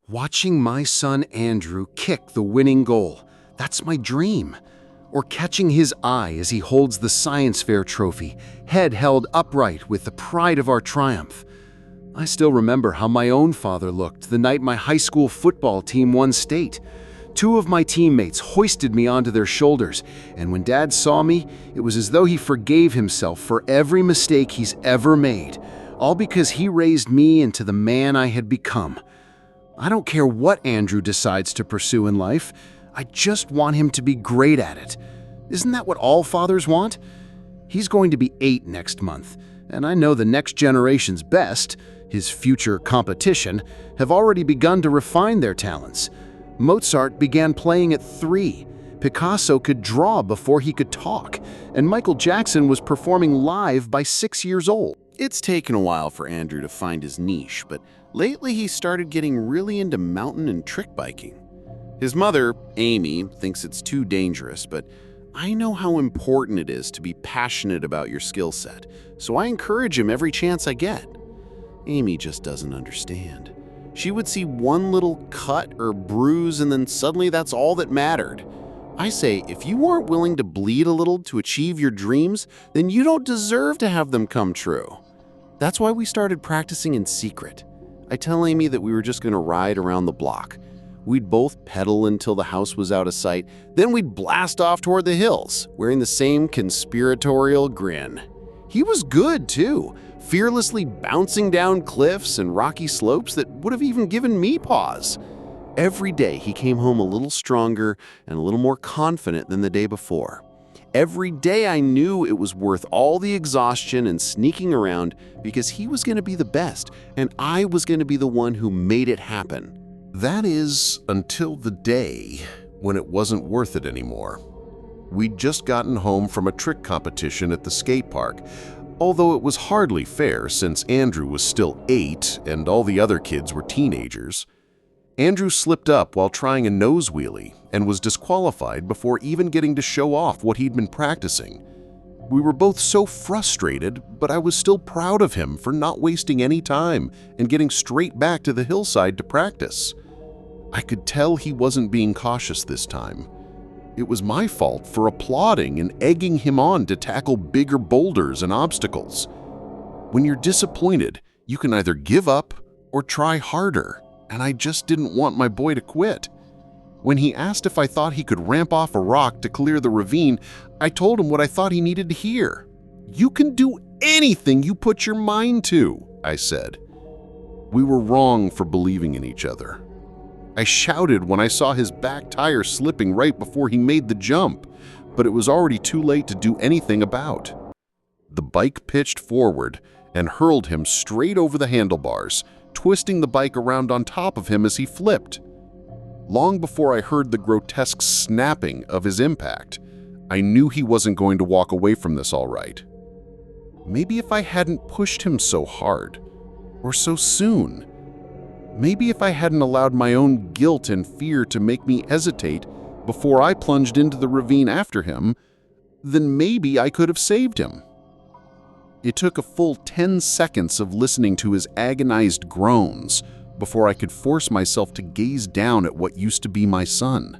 Watching my son Andrew kick the winning goal, that's my dream. Or catching his eye as he holds the science fair trophy, head held upright with the pride of our triumph. I still remember how my own father looked the night my high school football team won state. Two of my teammates hoisted me onto their shoulders, and when Dad saw me, it was as though he forgave himself for every mistake he's ever made, all because he raised me into the man I had become. I don't care what Andrew decides to pursue in life. I just want him to be great at it. Isn't that what all fathers want? He's going to be 8 next month, and I know the next generation's best, his future competition, have already begun to refine their talents. Mozart began playing at 3. Picasso could draw before he could talk, and Michael Jackson was performing live by 6 years old. It's taken a while for Andrew to find his niche, but lately he started getting really into mountain and trick biking. His mother, Amy, thinks it's too dangerous, but I know how important it is to be passionate about your skill set, so I encourage him every chance I get. Amy just doesn't understand. She would see one little cut or bruise and then suddenly that's all that mattered. I say, if you aren't willing to bleed a little to achieve your dreams, then you don't deserve to have them come true. That's why we started practicing in secret. I tell Amy that we were just going to ride around the block. We'd both pedal until the house was out of sight, then we'd blast off toward the hills, wearing the same conspiratorial grin. He was good, too, fearlessly bouncing down cliffs and rocky slopes that would have even given me pause. Every day he came home a little stronger and a little more confident than the day before. Every day I knew it was worth all the exhaustion and sneaking around because he was going to be the best and I was going to be the one who made it happen. That is, until the day when it wasn't worth it anymore. We'd just gotten home from a trick competition at the skate park, although it was hardly fair since Andrew was still 8 and all the other kids were teenagers. Andrew slipped up while trying a nose wheelie and was disqualified before even getting to show off what he'd been practicing. We were both so frustrated, but I was still proud of him for not wasting any time and getting straight back to the hillside to practice. I could tell he wasn't being cautious this time. It was my fault for applauding and egging him on to tackle bigger boulders and obstacles. When you're disappointed, you can either give up or try harder, and I just didn't want my boy to quit. When he asked if I thought he could ramp off a rock to clear the ravine, I told him what I thought he needed to hear. "You can do anything you put your mind to," I said. We were wrong for believing in each other. I shouted when I saw his back tire slipping right before he made the jump, but it was already too late to do anything about. The bike pitched forward and hurled him straight over the handlebars, twisting the bike around on top of him as he flipped. Long before I heard the grotesque snapping of his impact, I knew he wasn't going to walk away from this all right. Maybe if I hadn't pushed him so hard, or so soon. Maybe if I hadn't allowed my own guilt and fear to make me hesitate before I plunged into the ravine after him, then maybe I could have saved him. It took a full 10 seconds of listening to his agonized groans before I could force myself to gaze down at what used to be my son.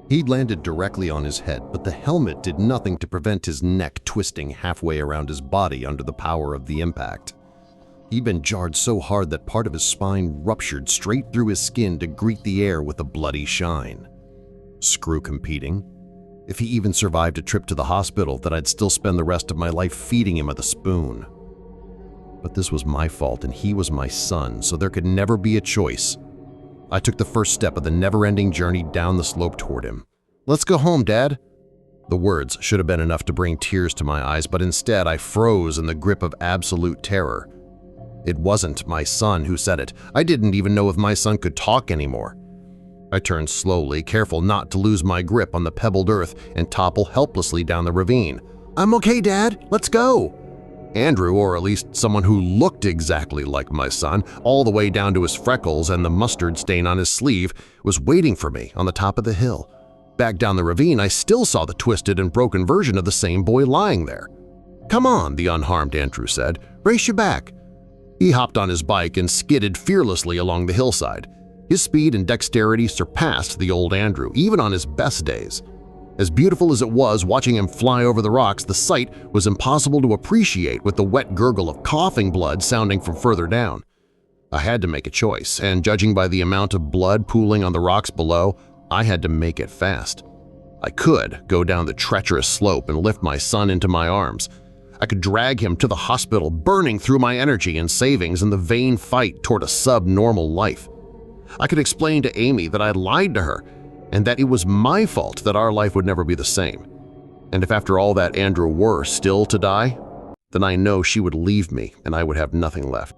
He'd landed directly on his head, but the helmet did nothing to prevent his neck twisting halfway around his body under the power of the impact. He'd been jarred so hard that part of his spine ruptured straight through his skin to greet the air with a bloody shine. Screw competing. If he even survived a trip to the hospital, then I'd still spend the rest of my life feeding him with a spoon. But this was my fault and he was my son, so there could never be a choice. I took the first step of the never-ending journey down the slope toward him. "Let's go home, Dad." The words should have been enough to bring tears to my eyes, but instead I froze in the grip of absolute terror. It wasn't my son who said it. I didn't even know if my son could talk anymore. I turned slowly, careful not to lose my grip on the pebbled earth and topple helplessly down the ravine. "I'm okay, Dad. Let's go." Andrew, or at least someone who looked exactly like my son, all the way down to his freckles and the mustard stain on his sleeve, was waiting for me on the top of the hill. Back down the ravine, I still saw the twisted and broken version of the same boy lying there. "Come on," the unharmed Andrew said. "Brace your back." He hopped on his bike and skidded fearlessly along the hillside. His speed and dexterity surpassed the old Andrew, even on his best days. As beautiful as it was watching him fly over the rocks, the sight was impossible to appreciate with the wet gurgle of coughing blood sounding from further down. I had to make a choice, and judging by the amount of blood pooling on the rocks below, I had to make it fast. I could go down the treacherous slope and lift my son into my arms. I could drag him to the hospital, burning through my energy and savings in the vain fight toward a sub-normal life. I could explain to Amy that I lied to her and that it was my fault that our life would never be the same. And if after all that Andrew were still to die, then I know she would leave me and I would have nothing left.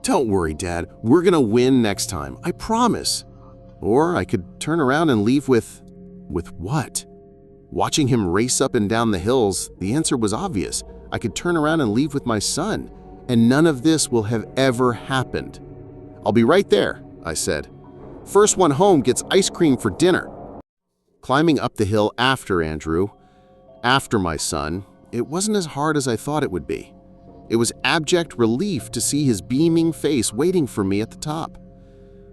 Don't worry, Dad. We're gonna win next time, I promise. Or I could turn around and leave with what? Watching him race up and down the hills, the answer was obvious. I could turn around and leave with my son, and none of this will have ever happened. "I'll be right there," I said. "First one home gets ice cream for dinner." Climbing up the hill after Andrew, after my son, it wasn't as hard as I thought it would be. It was abject relief to see his beaming face waiting for me at the top.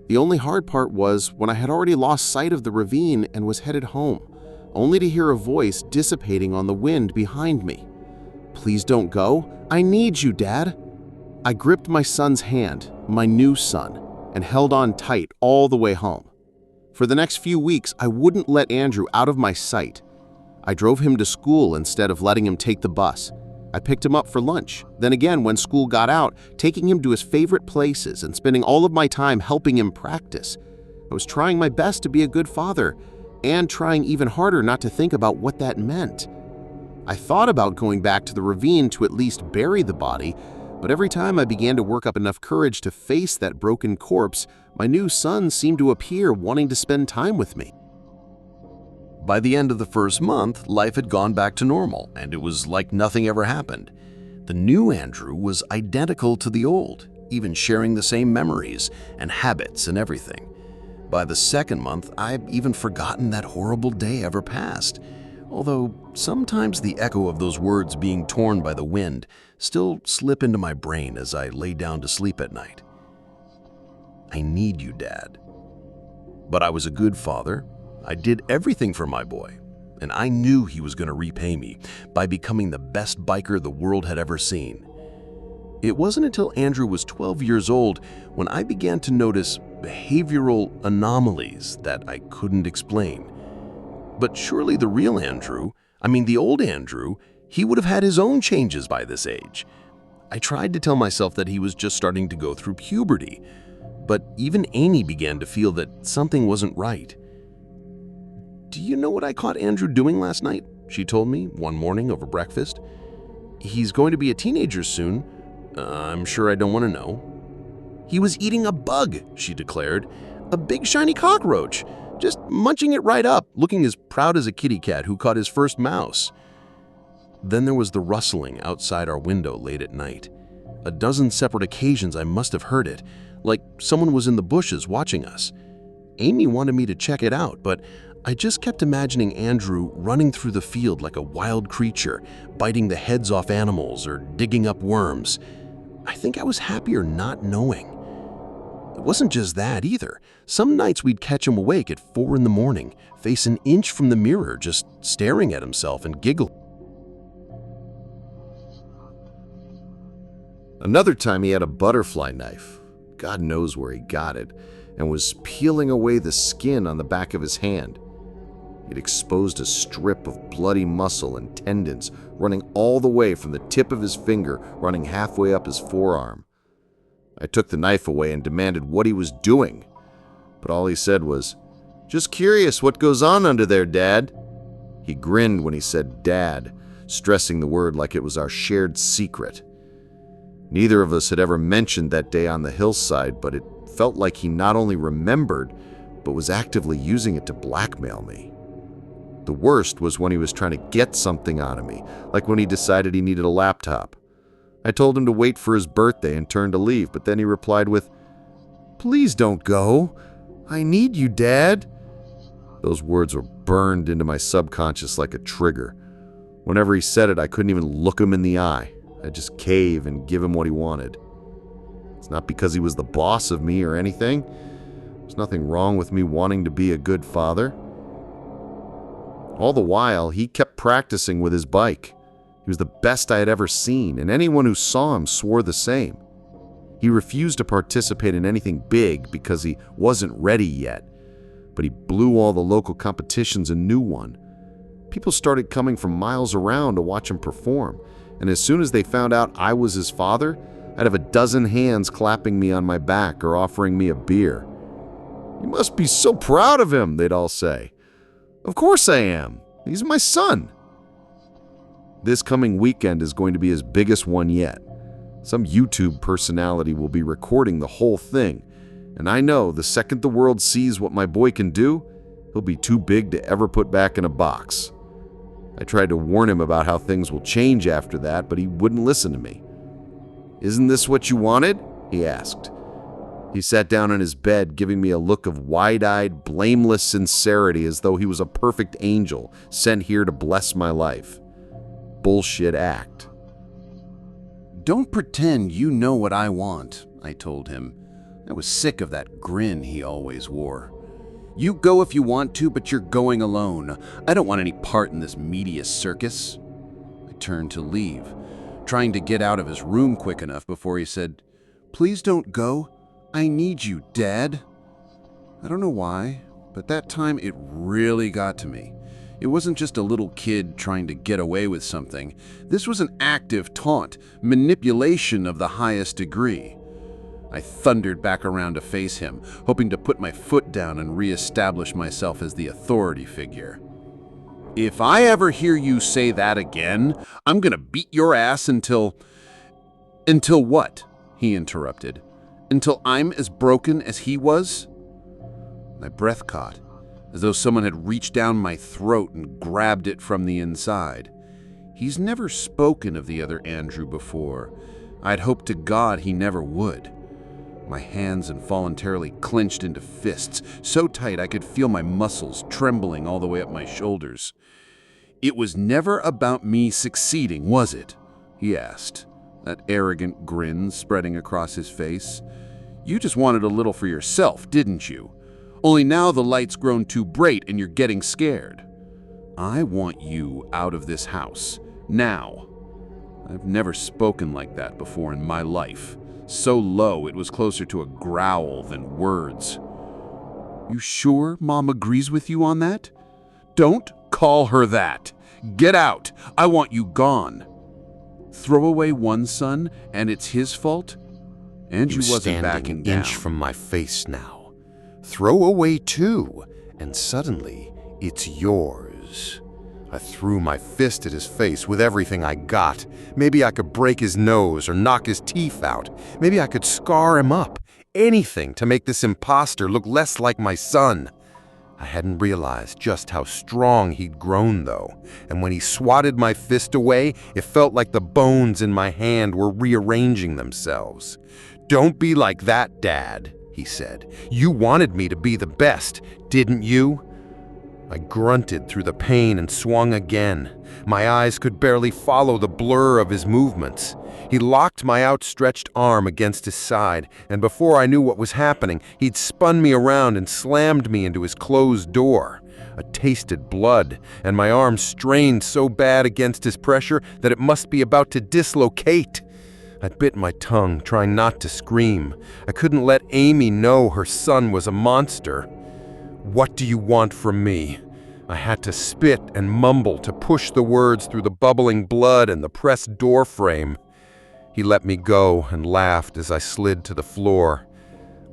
The only hard part was when I had already lost sight of the ravine and was headed home, only to hear a voice dissipating on the wind behind me. "Please don't go. I need you, Dad." I gripped my son's hand, my new son, and held on tight all the way home. For the next few weeks, I wouldn't let Andrew out of my sight. I drove him to school instead of letting him take the bus. I picked him up for lunch. Then again, when school got out, taking him to his favorite places and spending all of my time helping him practice. I was trying my best to be a good father and trying even harder not to think about what that meant. I thought about going back to the ravine to at least bury the body, but every time I began to work up enough courage to face that broken corpse, my new son seemed to appear wanting to spend time with me. By the end of the first month, life had gone back to normal, and it was like nothing ever happened. The new Andrew was identical to the old, even sharing the same memories and habits and everything. By the second month, I'd even forgotten that horrible day ever passed, although sometimes the echo of those words being torn by the wind still slip into my brain as I lay down to sleep at night. "I need you, Dad." But I was a good father. I did everything for my boy, and I knew he was going to repay me by becoming the best biker the world had ever seen. It wasn't until Andrew was 12 years old when I began to notice behavioral anomalies that I couldn't explain. But surely the real Andrew, the old Andrew, he would have had his own changes by this age. I tried to tell myself that he was just starting to go through puberty, but even Amy began to feel that something wasn't right. "Do you know what I caught Andrew doing last night?" she told me one morning over breakfast. "He's going to be a teenager soon. I'm sure I don't want to know." "He was eating a bug," she declared. "A big shiny cockroach. Just munching it right up, looking as proud as a kitty cat who caught his first mouse." Then there was the rustling outside our window late at night. A dozen separate occasions I must have heard it, like someone was in the bushes watching us. Amy wanted me to check it out, but I just kept imagining Andrew running through the field like a wild creature, biting the heads off animals or digging up worms. I think I was happier not knowing. It wasn't just that either. Some nights we'd catch him awake at 4 in the morning, face an inch from the mirror, just staring at himself and giggling. Another time he had a butterfly knife, God knows where he got it, and was peeling away the skin on the back of his hand. He'd exposed a strip of bloody muscle and tendons running all the way from the tip of his finger running halfway up his forearm. I took the knife away and demanded what he was doing, but all he said was, "Just curious what goes on under there, Dad." He grinned when he said Dad, stressing the word like it was our shared secret. Neither of us had ever mentioned that day on the hillside, but it felt like he not only remembered, but was actively using it to blackmail me. The worst was when he was trying to get something out of me, like when he decided he needed a laptop. I told him to wait for his birthday and turned to leave, but then he replied with, "Please don't go. I need you, Dad. Those words were burned into my subconscious like a trigger. Whenever he said it, I couldn't even look him in the eye. I'd just cave and give him what he wanted. It's not because he was the boss of me or anything. There's nothing wrong with me wanting to be a good father. All the while, he kept practicing with his bike. He was the best I had ever seen, and anyone who saw him swore the same. He refused to participate in anything big because he wasn't ready yet, but he blew all the local competitions a new one. People started coming from miles around to watch him perform, and as soon as they found out I was his father, I'd have a dozen hands clapping me on my back or offering me a beer. "You must be so proud of him," they'd all say. "Of course I am. He's my son." This coming weekend is going to be his biggest one yet. Some YouTube personality will be recording the whole thing, and I know the second the world sees what my boy can do, he'll be too big to ever put back in a box. I tried to warn him about how things will change after that, but he wouldn't listen to me. "Isn't this what you wanted?" he asked. He sat down in his bed, giving me a look of wide-eyed, blameless sincerity as though he was a perfect angel sent here to bless my life. Bullshit act. "Don't pretend you know what I want," I told him. I was sick of that grin he always wore. "You go if you want to, but you're going alone. I don't want any part in this media circus." I turned to leave, trying to get out of his room quick enough before he said, "Please don't go. I need you, Dad." I don't know why, but that time it really got to me. It wasn't just a little kid trying to get away with something. This was an active taunt, manipulation of the highest degree. I thundered back around to face him, hoping to put my foot down and reestablish myself as the authority figure. "If I ever hear you say that again, I'm gonna beat your ass until..." "Until what?" he interrupted. "Until I'm as broken as he was?" My breath caught, as though someone had reached down my throat and grabbed it from the inside. He's never spoken of the other Andrew before. I'd hoped to God he never would. My hands involuntarily clenched into fists, so tight I could feel my muscles trembling all the way up my shoulders. "It was never about me succeeding, was it?" he asked, that arrogant grin spreading across his face. "You just wanted a little for yourself, didn't you? Only now the light's grown too bright and you're getting scared. I want you out of this house, now." I've never spoken like that before in my life. So low it was closer to a growl than words. "You sure Mom agrees with you on that?" "Don't call her that. Get out. I want you gone." Throw away one son and it's his fault? Andrew wasn't backing down. An inch from my face now. Throw away two, and suddenly it's yours. I threw my fist at his face with everything I got. Maybe I could break his nose or knock his teeth out. Maybe I could scar him up. Anything to make this imposter look less like my son. I hadn't realized just how strong he'd grown, though, and when he swatted my fist away, it felt like the bones in my hand were rearranging themselves. "Don't be like that, Dad," he said. "You wanted me to be the best, didn't you?" I grunted through the pain and swung again. My eyes could barely follow the blur of his movements. He locked my outstretched arm against his side, and before I knew what was happening, he'd spun me around and slammed me into his closed door. I tasted blood, and my arm strained so bad against his pressure that it must be about to dislocate. I bit my tongue, trying not to scream. I couldn't let Amy know her son was a monster. "What do you want from me?" I had to spit and mumble to push the words through the bubbling blood and the pressed door frame. He let me go and laughed as I slid to the floor.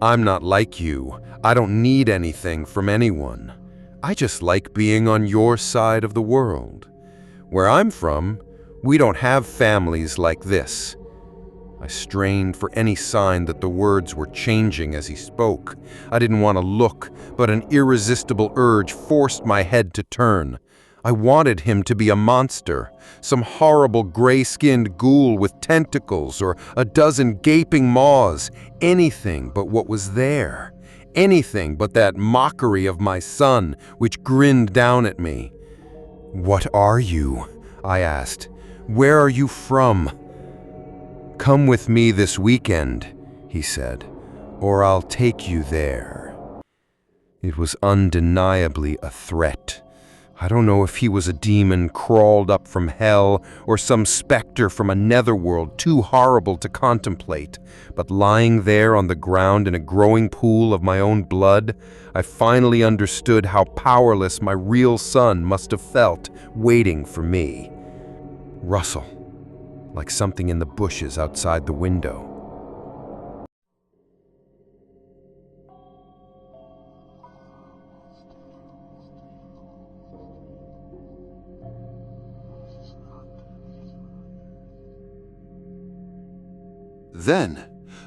"I'm not like you. I don't need anything from anyone. I just like being on your side of the world. Where I'm from, we don't have families like this." I strained for any sign that the words were changing as he spoke. I didn't want to look, but an irresistible urge forced my head to turn. I wanted him to be a monster, some horrible gray-skinned ghoul with tentacles or a dozen gaping maws, anything but what was there. anything but that mockery of my son, which grinned down at me. "What are you?" I asked. "Where are you from?" "Come with me this weekend," he said, "or I'll take you there." It was undeniably a threat. I don't know if he was a demon crawled up from hell or some specter from a netherworld too horrible to contemplate, but lying there on the ground in a growing pool of my own blood, I finally understood how powerless my real son must have felt waiting for me. Rustle, like something in the bushes outside the window. Then,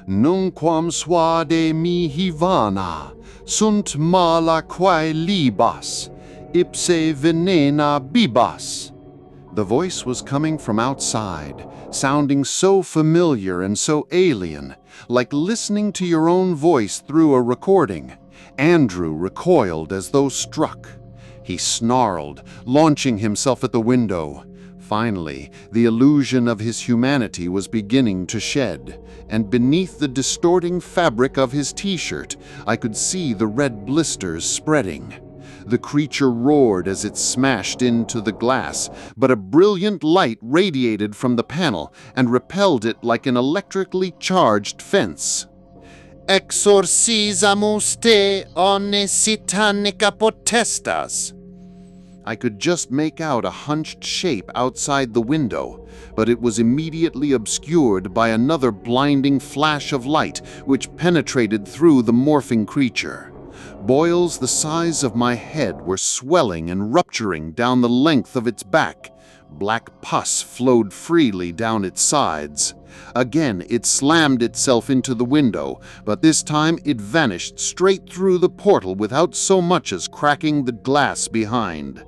nunquam suade mihi vana, sunt mala quae libas, ipse venena bibas. The voice was coming from outside, sounding so familiar and so alien, like listening to your own voice through a recording. Andrew recoiled as though struck. He snarled, launching himself at the window. Finally, the illusion of his humanity was beginning to shed, and beneath the distorting fabric of his t-shirt, I could see the red blisters spreading. The creature roared as it smashed into the glass, but a brilliant light radiated from the panel and repelled it like an electrically charged fence. "Exorcisamus te, omnes satanica potestas." I could just make out a hunched shape outside the window, but it was immediately obscured by another blinding flash of light which penetrated through the morphing creature. Boils the size of my head were swelling and rupturing down the length of its back. Black pus flowed freely down its sides. Again, it slammed itself into the window, but this time it vanished straight through the portal without so much as cracking the glass behind.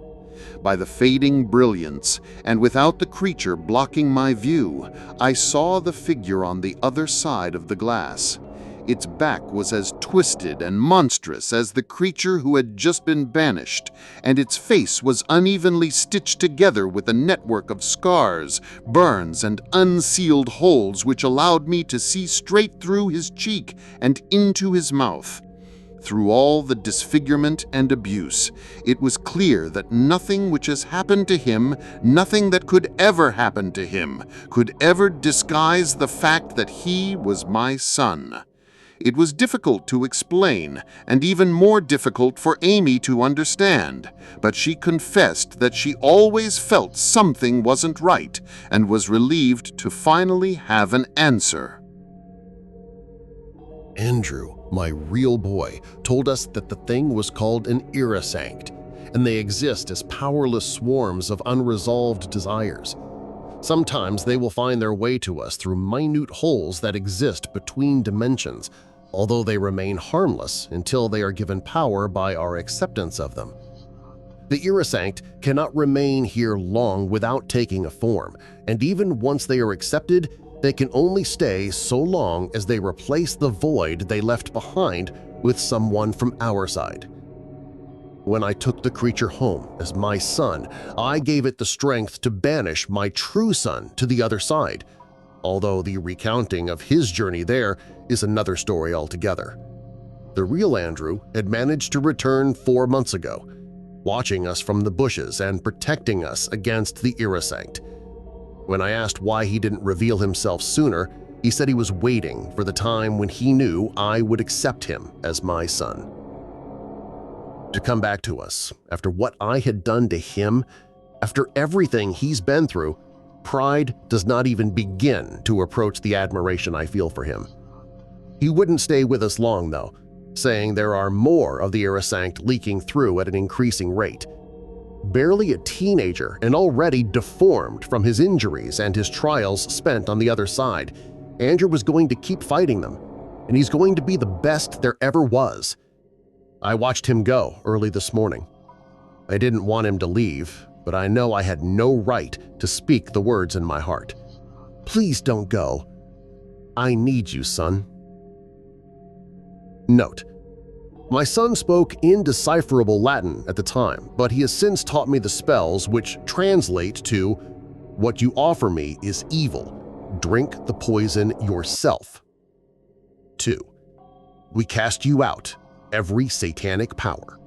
By the fading brilliance, and without the creature blocking my view, I saw the figure on the other side of the glass. Its back was as twisted and monstrous as the creature who had just been banished, and its face was unevenly stitched together with a network of scars, burns, and unsealed holes which allowed me to see straight through his cheek and into his mouth. Through all the disfigurement and abuse, it was clear that nothing which has happened to him, nothing that could ever happen to him, could ever disguise the fact that he was my son. It was difficult to explain, and even more difficult for Amy to understand, but she confessed that she always felt something wasn't right, and was relieved to finally have an answer. Andrew, my real boy, told us that the thing was called an Irisanct, and they exist as powerless swarms of unresolved desires. Sometimes they will find their way to us through minute holes that exist between dimensions, although they remain harmless until they are given power by our acceptance of them. The Irisanct cannot remain here long without taking a form, and even once they are accepted, they can only stay so long as they replace the void they left behind with someone from our side. When I took the creature home as my son, I gave it the strength to banish my true son to the other side, although the recounting of his journey there is another story altogether. The real Andrew had managed to return 4 months ago, watching us from the bushes and protecting us against the Irisanct. When I asked why he didn't reveal himself sooner, he said he was waiting for the time when he knew I would accept him as my son. To come back to us, after what I had done to him, after everything he's been through, pride does not even begin to approach the admiration I feel for him. He wouldn't stay with us long, though, saying there are more of the Irisanct leaking through at an increasing rate. Barely a teenager and already deformed from his injuries and his trials spent on the other side, Andrew was going to keep fighting them, and he's going to be the best there ever was. I watched him go early this morning. I didn't want him to leave, but I know I had no right to speak the words in my heart. Please don't go. I need you, son. Note: My son spoke indecipherable Latin at the time, but he has since taught me the spells which translate to, "What you offer me is evil. Drink the poison yourself." 2. We cast you out, every satanic power.